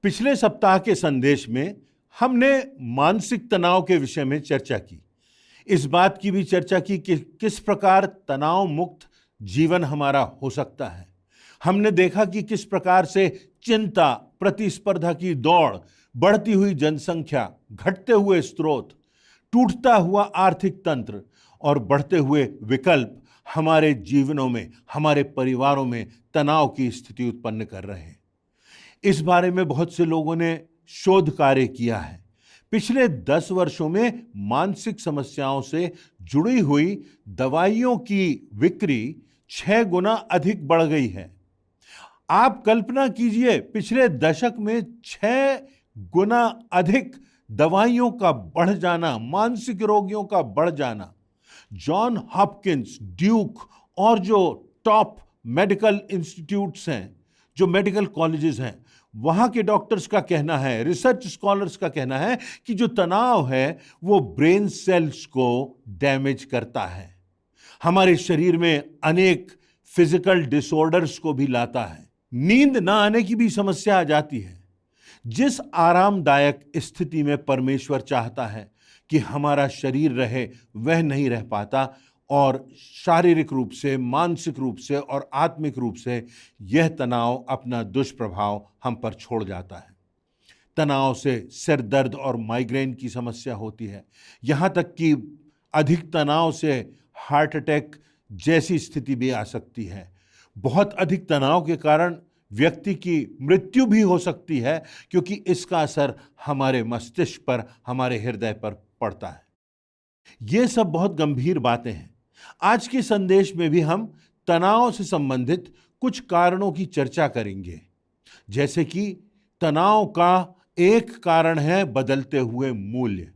पिछले सप्ताह के संदेश में हमने मानसिक तनाव के विषय में चर्चा की। इस बात की भी चर्चा की कि किस प्रकार तनाव मुक्त जीवन हमारा हो सकता है। हमने देखा कि किस प्रकार से चिंता, प्रतिस्पर्धा की दौड़, बढ़ती हुई जनसंख्या, घटते हुए स्रोत, टूटता हुआ आर्थिक तंत्र और बढ़ते हुए विकल्प हमारे जीवनों में, हमारे परिवारों में तनाव की स्थिति उत्पन्न कर रहे हैं। इस बारे में बहुत से लोगों ने शोध कार्य किया है। पिछले 10 वर्षों में मानसिक समस्याओं से जुड़ी हुई दवाइयों की बिक्री 6 गुना अधिक बढ़ गई है। आप कल्पना कीजिए, पिछले दशक में 6 गुना अधिक दवाइयों का बढ़ जाना, मानसिक रोगियों का बढ़ जाना। जॉन हॉपकिंस, ड्यूक और जो टॉप मेडिकल इंस्टीट्यूट्स हैं, जो मेडिकल कॉलेजेस हैं, वहां के डॉक्टर्स का कहना है, रिसर्च स्कॉलर्स का कहना है कि जो तनाव है वो ब्रेन सेल्स को डैमेज करता है, हमारे शरीर में अनेक फिजिकल डिसऑर्डर्स को भी लाता है। नींद ना आने की भी समस्या आ जाती है। जिस आरामदायक स्थिति में परमेश्वर चाहता है कि हमारा शरीर रहे, वह नहीं रह पाता और शारीरिक रूप से, मानसिक रूप से और आत्मिक रूप से यह तनाव अपना दुष्प्रभाव हम पर छोड़ जाता है। तनाव से सिर दर्द और माइग्रेन की समस्या होती है। यहाँ तक कि अधिक तनाव से हार्ट अटैक जैसी स्थिति भी आ सकती है। बहुत अधिक तनाव के कारण व्यक्ति की मृत्यु भी हो सकती है, क्योंकि इसका असर हमारे मस्तिष्क पर, हमारे हृदय पर पड़ता है। ये सब बहुत गंभीर बातें हैं। आज के संदेश में भी हम तनाव से संबंधित कुछ कारणों की चर्चा करेंगे। जैसे कि तनाव का एक कारण है बदलते हुए मूल्य।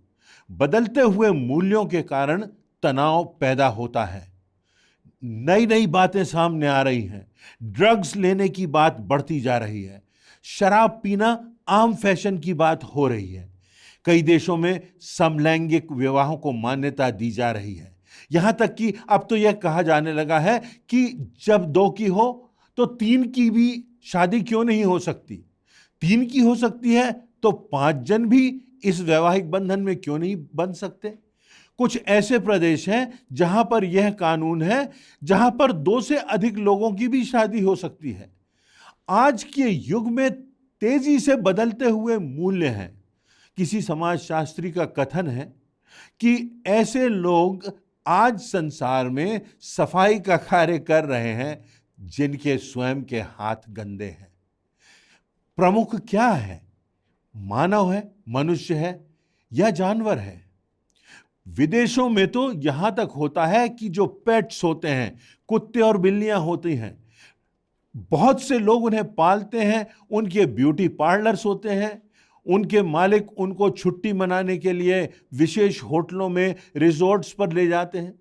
बदलते हुए मूल्यों के कारण तनाव पैदा होता है। नई नई बातें सामने आ रही हैं। ड्रग्स लेने की बात बढ़ती जा रही है। शराब पीना आम फैशन की बात हो रही है। कई देशों में समलैंगिक विवाहों को मान्यता दी जा रही है। यहां तक कि अब तो यह कहा जाने लगा है कि जब 2 की हो तो 3 की भी शादी क्यों नहीं हो सकती। 3 की हो सकती है तो 5 जन भी इस वैवाहिक बंधन में क्यों नहीं बंध सकते। कुछ ऐसे प्रदेश हैं जहां पर यह कानून है, जहां पर 2 से अधिक लोगों की भी शादी हो सकती है। आज के युग में तेजी से बदलते हुए मूल्य हैं। किसी समाजशास्त्री का कथन है कि ऐसे लोग आज संसार में सफाई का कार्य कर रहे हैं जिनके स्वयं के हाथ गंदे हैं। प्रमुख क्या है? मानव है, मनुष्य है या जानवर है? विदेशों में तो यहां तक होता है कि जो पेट्स होते हैं, कुत्ते और बिल्लियां होती हैं, बहुत से लोग उन्हें पालते हैं। उनके ब्यूटी पार्लर्स होते हैं। उनके मालिक उनको छुट्टी मनाने के लिए विशेष होटलों में, रिजॉर्ट्स पर ले जाते हैं।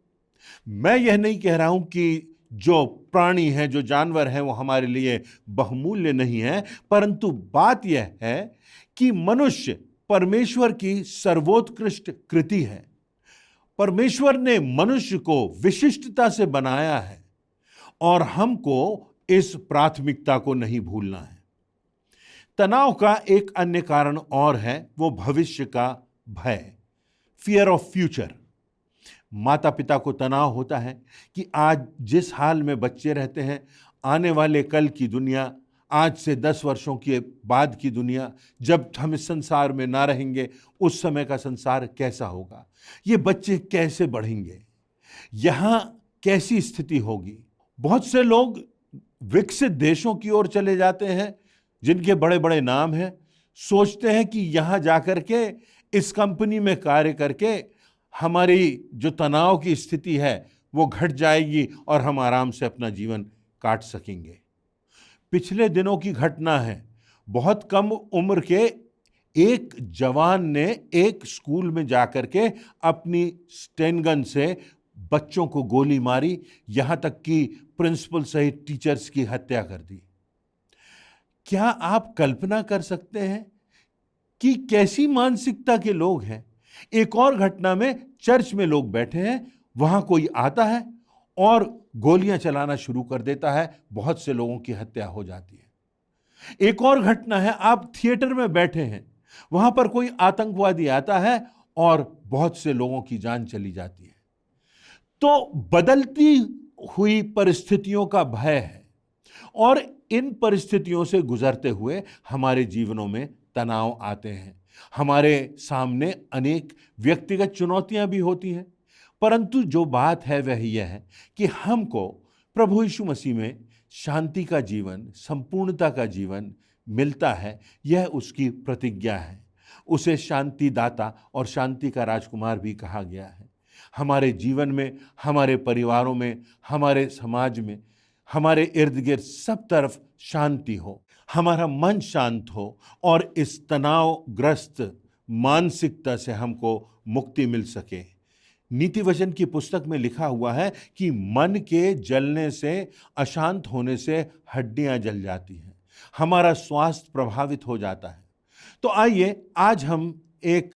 मैं यह नहीं कह रहा हूं कि जो प्राणी हैं, जो जानवर हैं, वो हमारे लिए बहुमूल्य नहीं है, परंतु बात यह है कि मनुष्य परमेश्वर की सर्वोत्कृष्ट कृति है। परमेश्वर ने मनुष्य को विशिष्टता से बनाया है और हमको इस प्राथमिकता को नहीं भूलना है। तनाव का एक अन्य कारण और है, वो भविष्य का भय, फियर ऑफ फ्यूचर। माता पिता को तनाव होता है कि आज जिस हाल में बच्चे रहते हैं, आने वाले कल की दुनिया, आज से 10 वर्षों के बाद की दुनिया, जब हम इस संसार में ना रहेंगे, उस समय का संसार कैसा होगा, ये बच्चे कैसे बढ़ेंगे, यहाँ कैसी स्थिति होगी। बहुत से लोग विकसित देशों की ओर चले जाते हैं जिनके बड़े बड़े नाम हैं, सोचते हैं कि यहाँ जाकर के इस कंपनी में कार्य करके हमारी जो तनाव की स्थिति है वो घट जाएगी और हम आराम से अपना जीवन काट सकेंगे। पिछले दिनों की घटना है, बहुत कम उम्र के एक जवान ने एक स्कूल में जाकर के अपनी स्टेन गन से बच्चों को गोली मारी, यहां तक कि प्रिंसिपल सहित टीचर्स की हत्या कर दी। क्या आप कल्पना कर सकते हैं कि कैसी मानसिकता के लोग हैं? एक और घटना में चर्च में लोग बैठे हैं, वहां कोई आता है और गोलियां चलाना शुरू कर देता है, बहुत से लोगों की हत्या हो जाती है। एक और घटना है, आप थिएटर में बैठे हैं, वहां पर कोई आतंकवादी आता है और बहुत से लोगों की जान चली जाती है। तो बदलती हुई परिस्थितियों का भय है, और इन परिस्थितियों से गुजरते हुए हमारे जीवनों में तनाव आते हैं। हमारे सामने अनेक व्यक्तिगत चुनौतियां भी होती हैं, परंतु जो बात है वह यह है कि हमको प्रभु यीशु मसीह में शांति का जीवन, संपूर्णता का जीवन मिलता है। यह उसकी प्रतिज्ञा है। उसे शांतिदाता और शांति का राजकुमार भी कहा गया है। हमारे जीवन में, हमारे परिवारों में, हमारे समाज में, हमारे इर्द गिर्द सब तरफ शांति हो, हमारा मन शांत हो और इस तनावग्रस्त मानसिकता से हमको मुक्ति मिल सके। नीति वचन की पुस्तक में लिखा हुआ है कि मन के जलने से, अशांत होने से हड्डियां जल जाती हैं, हमारा स्वास्थ्य प्रभावित हो जाता है। तो आइए आज हम एक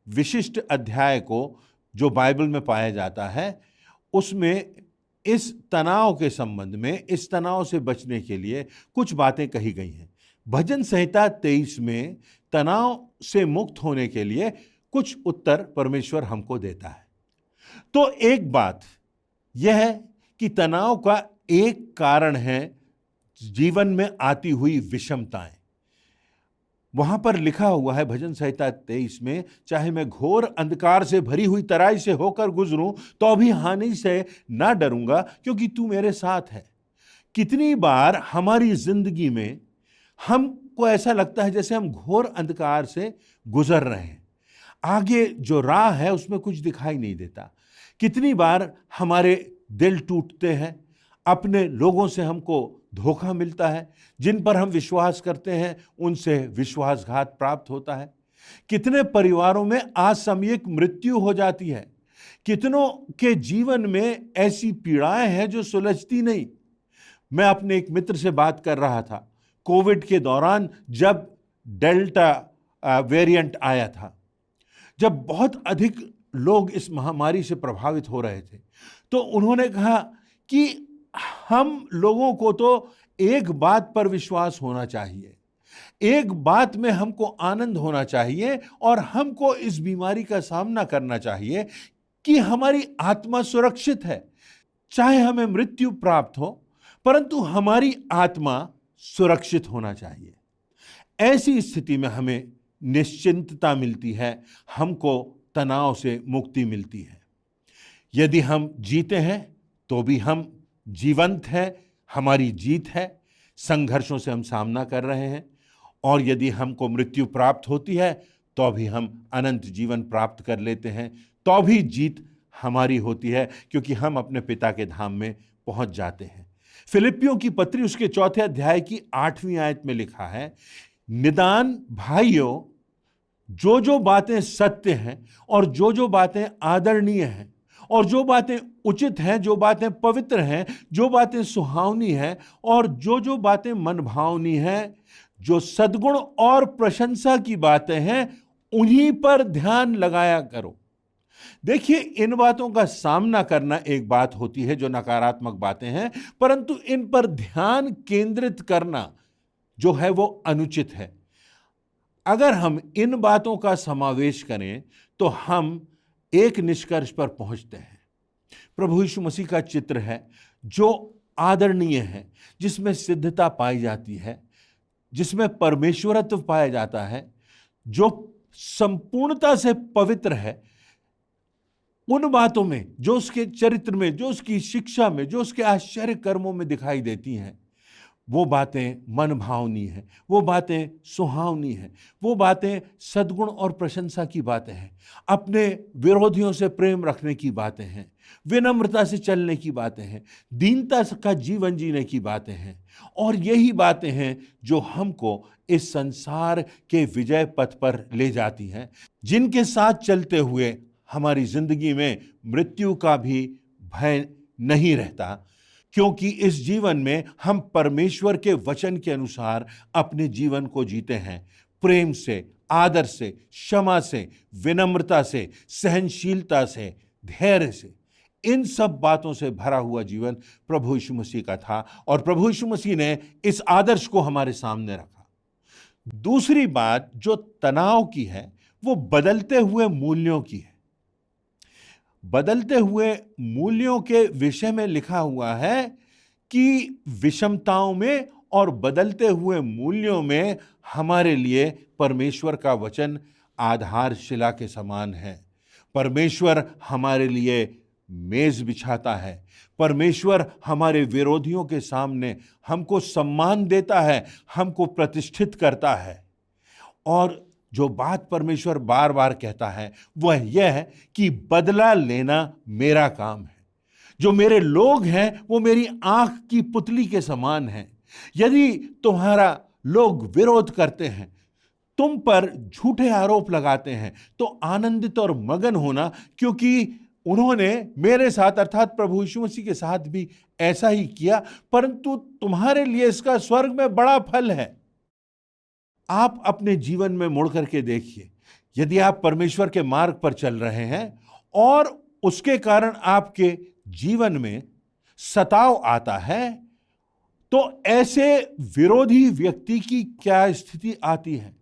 विशिष्ट अध्याय को, जो बाइबल में पाया जाता है, उसमें इस तनाव के संबंध में, इस तनाव से बचने के लिए कुछ बातें कही गई हैं। भजन संहिता 23 में तनाव से मुक्त होने के लिए कुछ उत्तर परमेश्वर हमको देता है। तो एक बात यह है कि तनाव का एक कारण है जीवन में आती हुई विषमताएं। वहां पर लिखा हुआ है भजन संहिता 23 में, चाहे मैं घोर अंधकार से भरी हुई तराई से होकर गुजरूं तो भी हानि से ना डरूंगा, क्योंकि तू मेरे साथ है। कितनी बार हमारी जिंदगी में हमको ऐसा लगता है जैसे हम घोर अंधकार से गुजर रहे हैं, आगे जो राह है उसमें कुछ दिखाई नहीं देता। कितनी बार हमारे दिल टूटते हैं, अपने लोगों से हमको धोखा मिलता है, जिन पर हम विश्वास करते हैं उनसे विश्वासघात प्राप्त होता है। कितने परिवारों में आसामयिक मृत्यु हो जाती है, कितनों के जीवन में ऐसी पीड़ाएं हैं जो सुलझती नहीं। मैं अपने एक मित्र से बात कर रहा था, कोविड के दौरान जब डेल्टा वेरिएंट आया था, जब बहुत अधिक लोग इस महामारी से प्रभावित हो रहे थे, तो उन्होंने कहा कि हम लोगों को तो एक बात पर विश्वास होना चाहिए, एक बात में हमको आनंद होना चाहिए और हमको इस बीमारी का सामना करना चाहिए कि हमारी आत्मा सुरक्षित है। चाहे हमें मृत्यु प्राप्त हो, परंतु हमारी आत्मा सुरक्षित होना चाहिए। ऐसी स्थिति में हमें निश्चिंतता मिलती है, हमको तनाव से मुक्ति मिलती है। यदि हम जीते हैं तो भी हम जीवंत हैं, हमारी जीत है, संघर्षों से हम सामना कर रहे हैं। और यदि हमको मृत्यु प्राप्त होती है तो भी हम अनंत जीवन प्राप्त कर लेते हैं, तो भी जीत हमारी होती है, क्योंकि हम अपने पिता के धाम में पहुंच जाते हैं। फिलिपियों की पत्री उसके 4 अध्याय की 8वीं आयत में लिखा है, निदान भाइयों, जो जो बातें सत्य हैं और जो जो बातें आदरणीय हैं और जो बातें उचित हैं, जो बातें पवित्र हैं, जो बातें सुहावनी हैं और जो जो बातें मनभावनी हैं, जो सद्गुण और प्रशंसा की बातें हैं, उन्हीं पर ध्यान लगाया करो। देखिए, इन बातों का सामना करना एक बात होती है जो नकारात्मक बातें हैं, परंतु इन पर ध्यान केंद्रित करना जो है वो अनुचित है। अगर हम इन बातों का समावेश करें तो हम एक निष्कर्ष पर पहुंचते हैं। प्रभु यीशु मसीह का चित्र है जो आदरणीय है, जिसमें सिद्धता पाई जाती है, जिसमें परमेश्वरत्व पाया जाता है, जो संपूर्णता से पवित्र है। उन बातों में, जो उसके चरित्र में, जो उसकी शिक्षा में, जो उसके आश्चर्य कर्मों में दिखाई देती हैं, वो बातें मनभावनी हैं, वो बातें सुहावनी हैं, वो बातें सद्गुण और प्रशंसा की बातें हैं, अपने विरोधियों से प्रेम रखने की बातें हैं, विनम्रता से चलने की बातें हैं, दीनता का जीवन जीने की बातें हैं। और यही बातें हैं जो हमको इस संसार के विजय पथ पर ले जाती हैं, जिनके साथ चलते हुए हमारी जिंदगी में मृत्यु का भी भय नहीं रहता, क्योंकि इस जीवन में हम परमेश्वर के वचन के अनुसार अपने जीवन को जीते हैं, प्रेम से, आदर से, क्षमा से, विनम्रता से, सहनशीलता से, धैर्य से। इन सब बातों से भरा हुआ जीवन प्रभु यीशु मसीह का था और प्रभु यीशु मसीह ने इस आदर्श को हमारे सामने रखा। दूसरी बात जो तनाव की है वो बदलते हुए मूल्यों की है। बदलते हुए मूल्यों के विषय में लिखा हुआ है कि विषमताओं में और बदलते हुए मूल्यों में हमारे लिए परमेश्वर का वचन आधारशिला के समान है। परमेश्वर हमारे लिए मेज बिछाता है। परमेश्वर हमारे विरोधियों के सामने हमको सम्मान देता है, हमको प्रतिष्ठित करता है। और जो बात परमेश्वर बार बार कहता है वह यह है कि बदला लेना मेरा काम है। जो मेरे लोग हैं वो मेरी आंख की पुतली के समान हैं। यदि तुम्हारा लोग विरोध करते हैं, तुम पर झूठे आरोप लगाते हैं, तो आनंदित और मगन होना, क्योंकि उन्होंने मेरे साथ अर्थात प्रभु यीशु मसीह के साथ भी ऐसा ही किया, परंतु तुम्हारे लिए इसका स्वर्ग में बड़ा फल है। आप अपने जीवन में मुड़ करके देखिए, यदि आप परमेश्वर के मार्ग पर चल रहे हैं और उसके कारण आपके जीवन में सताव आता है, तो ऐसे विरोधी व्यक्ति की क्या स्थिति आती है,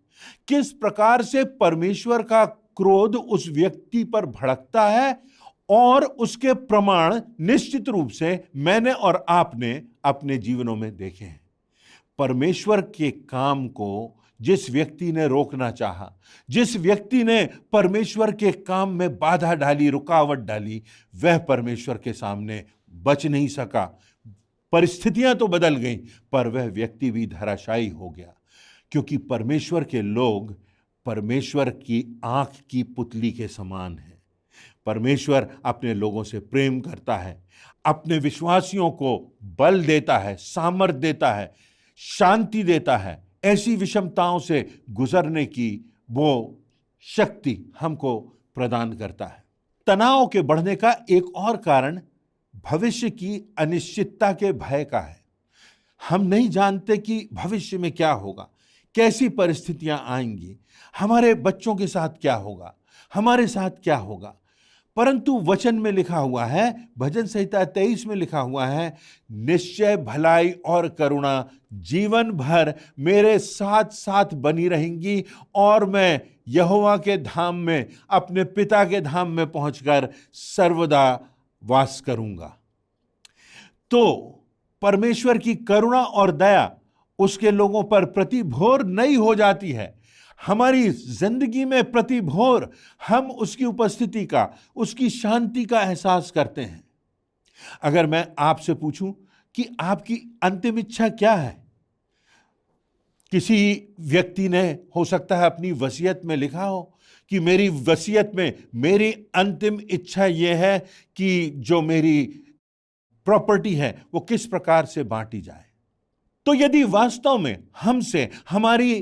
किस प्रकार से परमेश्वर का क्रोध उस व्यक्ति पर भड़कता है, और उसके प्रमाण निश्चित रूप से मैंने और आपने अपने जीवनों में देखे हैं। परमेश्वर के काम को जिस व्यक्ति ने रोकना चाहा, जिस व्यक्ति ने परमेश्वर के काम में बाधा डाली, रुकावट डाली, वह परमेश्वर के सामने बच नहीं सका। परिस्थितियां तो बदल गईं, पर वह व्यक्ति भी धराशायी हो गया, क्योंकि परमेश्वर के लोग परमेश्वर की आंख की पुतली के समान हैं। परमेश्वर अपने लोगों से प्रेम करता है, अपने विश्वासियों को बल देता है, सामर्थ देता है, शांति देता है। ऐसी विषमताओं से गुजरने की वो शक्ति हमको प्रदान करता है। तनाव के बढ़ने का एक और कारण भविष्य की अनिश्चितता के भय का है। हम नहीं जानते कि भविष्य में क्या होगा, कैसी परिस्थितियां आएंगी, हमारे बच्चों के साथ क्या होगा, हमारे साथ क्या होगा। परंतु वचन में लिखा हुआ है, भजन संहिता 23 में लिखा हुआ है, निश्चय भलाई और करुणा जीवन भर मेरे साथ साथ बनी रहेंगी और मैं यहोवा के धाम में, अपने पिता के धाम में पहुंचकर सर्वदा वास करूंगा। तो परमेश्वर की करुणा और दया उसके लोगों पर प्रतिभोर नई हो जाती है। हमारी जिंदगी में प्रतिभोर हम उसकी उपस्थिति का, उसकी शांति का एहसास करते हैं। अगर मैं आपसे पूछूं कि आपकी अंतिम इच्छा क्या है, किसी व्यक्ति ने हो सकता है अपनी वसीयत में लिखा हो कि मेरी वसीयत में मेरी अंतिम इच्छा यह है कि जो मेरी प्रॉपर्टी है वो किस प्रकार से बांटी जाए। तो यदि वास्तव में हमसे हमारी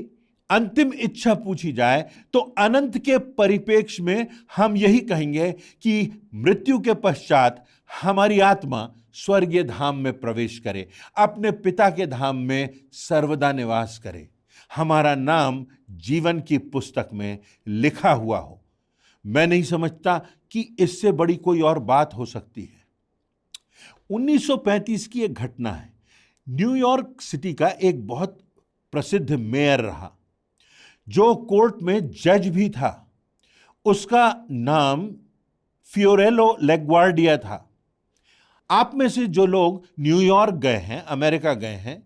अंतिम इच्छा पूछी जाए तो अनंत के परिप्रेक्ष्य में हम यही कहेंगे कि मृत्यु के पश्चात हमारी आत्मा स्वर्गीय धाम में प्रवेश करे, अपने पिता के धाम में सर्वदा निवास करे, हमारा नाम जीवन की पुस्तक में लिखा हुआ हो। मैं नहीं समझता कि इससे बड़ी कोई और बात हो सकती है। 1935 की एक घटना है। न्यूयॉर्क सिटी का एक बहुत प्रसिद्ध मेयर रहा, जो कोर्ट में जज भी था। उसका नाम फियोरेलो लेग्वार्डिया था। आप में से जो लोग न्यूयॉर्क गए हैं, अमेरिका गए हैं,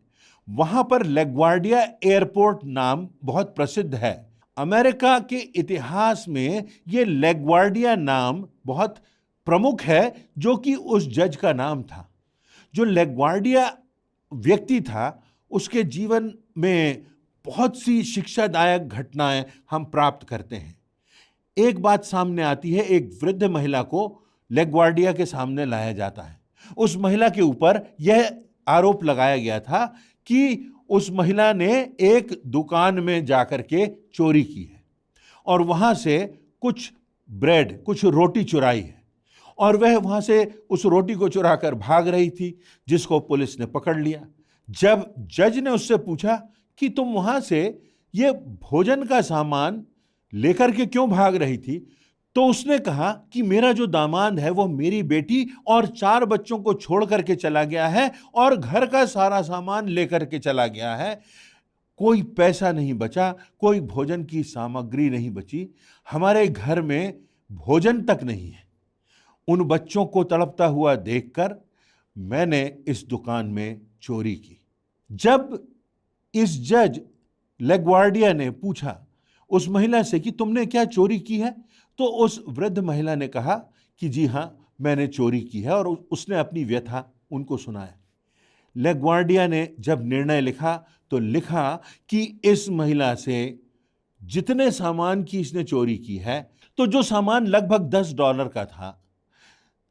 वहां पर लेग्वार्डिया एयरपोर्ट नाम बहुत प्रसिद्ध है। अमेरिका के इतिहास में यह लेग्वार्डिया नाम बहुत प्रमुख है, जो कि उस जज का नाम था। जो लेग्वार्डिया व्यक्ति था, उसके जीवन में बहुत सी शिक्षादायक घटनाएं हम प्राप्त करते हैं। एक बात सामने आती है, एक वृद्ध महिला को लेग्वार्डिया के सामने लाया जाता है। उस महिला के ऊपर यह आरोप लगाया गया था कि उस महिला ने एक दुकान में जाकर के चोरी की है और वहां से कुछ ब्रेड, कुछ रोटी चुराई है, और वह वहां से उस रोटी को चुराकर भाग रही थी, जिसको पुलिस ने पकड़ लिया। जब जज ने उससे पूछा कि तुम वहां से ये भोजन का सामान लेकर के क्यों भाग रही थी, तो उसने कहा कि मेरा जो दामाद है वो मेरी बेटी और 4 बच्चों को छोड़ करके चला गया है और घर का सारा सामान लेकर के चला गया है। कोई पैसा नहीं बचा, कोई भोजन की सामग्री नहीं बची, हमारे घर में भोजन तक नहीं है। उन बच्चों को तड़पता हुआ देखकर मैंने इस दुकान में चोरी की। जब इस जज लेग्वार्डिया ने पूछा उस महिला से कि तुमने क्या चोरी की है, तो उस वृद्ध महिला ने कहा कि जी हाँ, मैंने चोरी की है, और उसने अपनी व्यथा उनको सुनाया। लेग्वार्डिया ने जब निर्णय लिखा तो लिखा कि इस महिला से जितने सामान की इसने चोरी की है, तो जो सामान लगभग $10 का था,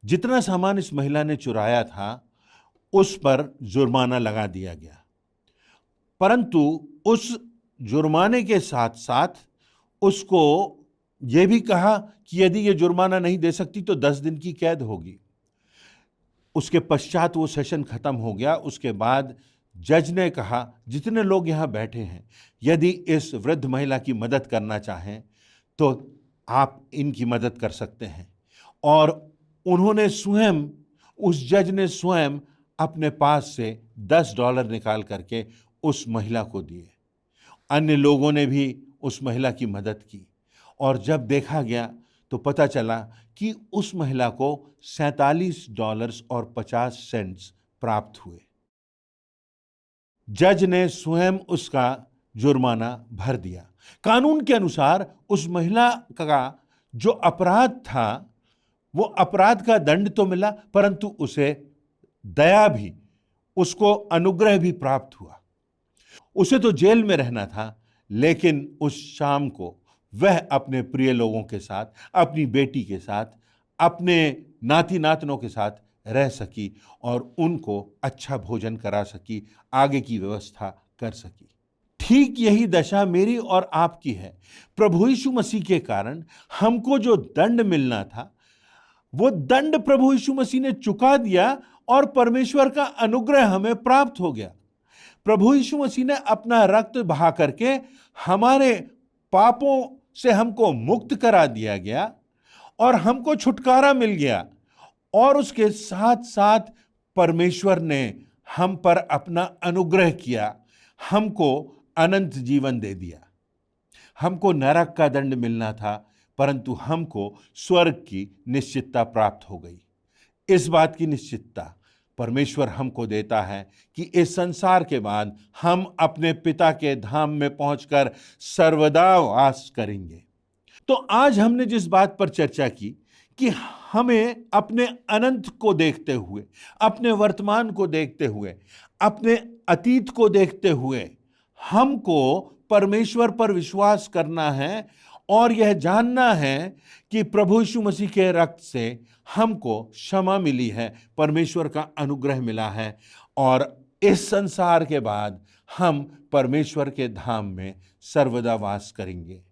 जितना सामान इस महिला ने चुराया था, उस पर जुर्माना लगा दिया गया। परंतु उस जुर्माने के साथ साथ उसको यह भी कहा कि यदि ये जुर्माना नहीं दे सकती तो 10 दिन की कैद होगी। उसके पश्चात वो सेशन खत्म हो गया। उसके बाद जज ने कहा, जितने लोग यहाँ बैठे हैं, यदि इस वृद्ध महिला की मदद करना चाहें तो आप इनकी मदद कर सकते हैं। और उन्होंने स्वयं, उस जज ने स्वयं अपने पास से $10 निकाल करके उस महिला को दिए। अन्य लोगों ने भी उस महिला की मदद की, और जब देखा गया तो पता चला कि उस महिला को $47.50 प्राप्त हुए। जज ने स्वयं उसका जुर्माना भर दिया। कानून के अनुसार उस महिला का जो अपराध था, वो अपराध का दंड तो मिला, परंतु उसे दया भी, उसको अनुग्रह भी प्राप्त हुआ। उसे तो जेल में रहना था, लेकिन उस शाम को वह अपने प्रिय लोगों के साथ, अपनी बेटी के साथ, अपने नाती नातनों के साथ रह सकी और उनको अच्छा भोजन करा सकी, आगे की व्यवस्था कर सकी। ठीक यही दशा मेरी और आपकी है। प्रभु यीशु मसीह के कारण हमको जो दंड मिलना था, वो दंड प्रभु यीशु मसीह ने चुका दिया और परमेश्वर का अनुग्रह हमें प्राप्त हो गया। प्रभु यीशु मसीह ने अपना रक्त बहा करके हमारे पापों से हमको मुक्त करा दिया गया और हमको छुटकारा मिल गया। और उसके साथ साथ परमेश्वर ने हम पर अपना अनुग्रह किया, हमको अनंत जीवन दे दिया। हमको नरक का दंड मिलना था, परंतु हमको स्वर्ग की निश्चितता प्राप्त हो गई। इस बात की निश्चितता परमेश्वर हमको देता है कि इस संसार के बाद हम अपने पिता के धाम में पहुंचकर सर्वदा वास करेंगे। तो आज हमने जिस बात पर चर्चा की कि हमें अपने अनंत को देखते हुए, अपने वर्तमान को देखते हुए, अपने अतीत को देखते हुए हमको परमेश्वर पर विश्वास करना है और यह जानना है कि प्रभु यीशु मसीह के रक्त से हमको क्षमा मिली है, परमेश्वर का अनुग्रह मिला है, और इस संसार के बाद हम परमेश्वर के धाम में सर्वदा वास करेंगे।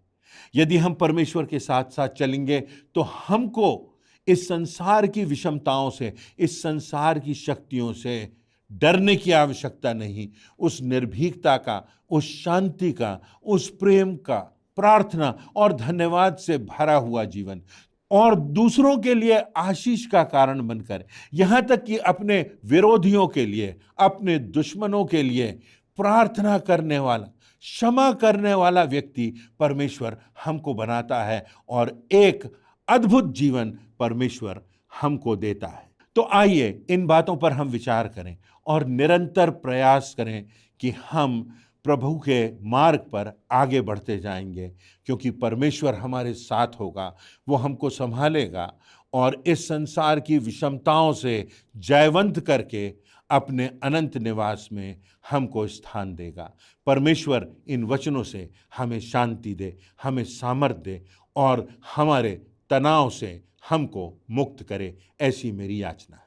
यदि हम परमेश्वर के साथ साथ चलेंगे तो हमको इस संसार की विषमताओं से, इस संसार की शक्तियों से डरने की आवश्यकता नहीं। उस निर्भीकता का, उस शांति का, उस प्रेम का, प्रार्थना और धन्यवाद से भरा हुआ जीवन, और दूसरों के लिए आशीष का कारण बनकर, यहाँ तक कि अपने विरोधियों के लिए, अपने दुश्मनों के लिए प्रार्थना करने वाला, क्षमा करने वाला व्यक्ति परमेश्वर हमको बनाता है और एक अद्भुत जीवन परमेश्वर हमको देता है। तो आइए इन बातों पर हम विचार करें और निरंतर प्रयास करें कि हम प्रभु के मार्ग पर आगे बढ़ते जाएंगे, क्योंकि परमेश्वर हमारे साथ होगा, वो हमको संभालेगा और इस संसार की विषमताओं से जयवंत करके अपने अनंत निवास में हमको स्थान देगा। परमेश्वर इन वचनों से हमें शांति दे, हमें सामर्थ्य दे और हमारे तनाव से हमको मुक्त करे, ऐसी मेरी याचना है।